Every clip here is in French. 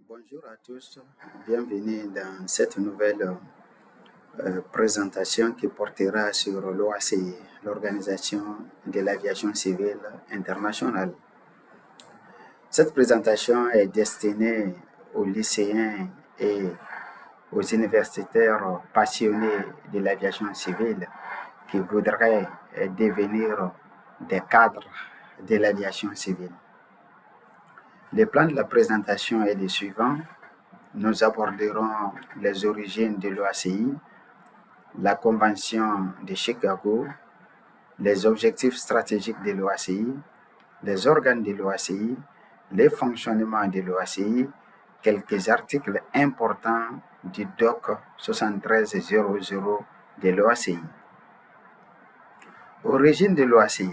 Bonjour à tous, bienvenue dans cette nouvelle présentation qui portera sur l'OACI, l'Organisation de l'Aviation Civile Internationale. Cette présentation est destinée aux lycéens et aux universitaires passionnés de l'aviation civile qui voudraient devenir des cadres de l'aviation civile. Le plan de la présentation est le suivant. Nous aborderons les origines de l'OACI, la Convention de Chicago, les objectifs stratégiques de l'OACI, les organes de l'OACI, les fonctionnements de l'OACI, quelques articles importants du DOC 7300 de l'OACI. Origine de l'OACI.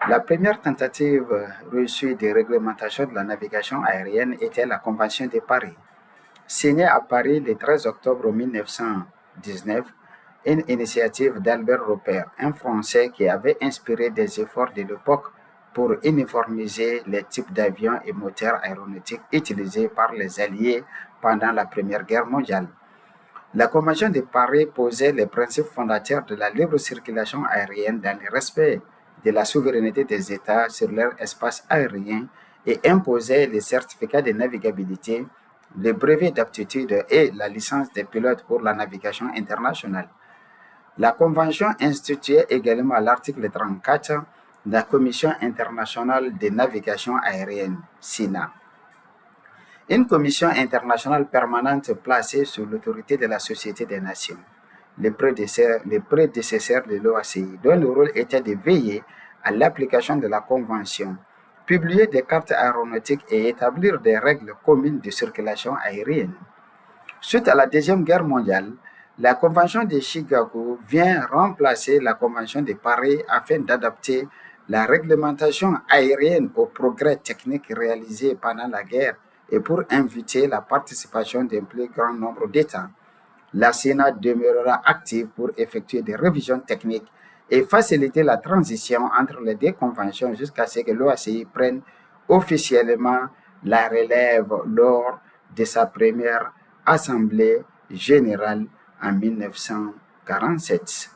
La première tentative reçue de réglementation de la navigation aérienne était la Convention de Paris. Signée à Paris le 13 octobre 1919, une initiative d'Albert Roper, un Français qui avait inspiré des efforts de l'époque pour uniformiser les types d'avions et moteurs aéronautiques utilisés par les Alliés pendant la Première Guerre mondiale. La Convention de Paris posait les principes fondateurs de la libre circulation aérienne dans le respect de la souveraineté des États sur leur espace aérien et imposait les certificats de navigabilité, le brevet d'aptitude et la licence des pilotes pour la navigation internationale. La Convention instituait également à l'article 34 la Commission internationale de navigation aérienne, SINA. Une commission internationale permanente placée sous l'autorité de la Société des Nations, les prédécesseurs de l'OACI, dont le rôle était de veiller à l'application de la Convention, publier des cartes aéronautiques et établir des règles communes de circulation aérienne. Suite à la Deuxième Guerre mondiale, la Convention de Chicago vient remplacer la Convention de Paris afin d'adapter la réglementation aérienne aux progrès techniques réalisés pendant la guerre et pour inviter la participation d'un plus grand nombre d'États. La Sénat demeurera active pour effectuer des révisions techniques et faciliter la transition entre les deux conventions jusqu'à ce que l'OACI prenne officiellement la relève lors de sa première Assemblée générale en 1947.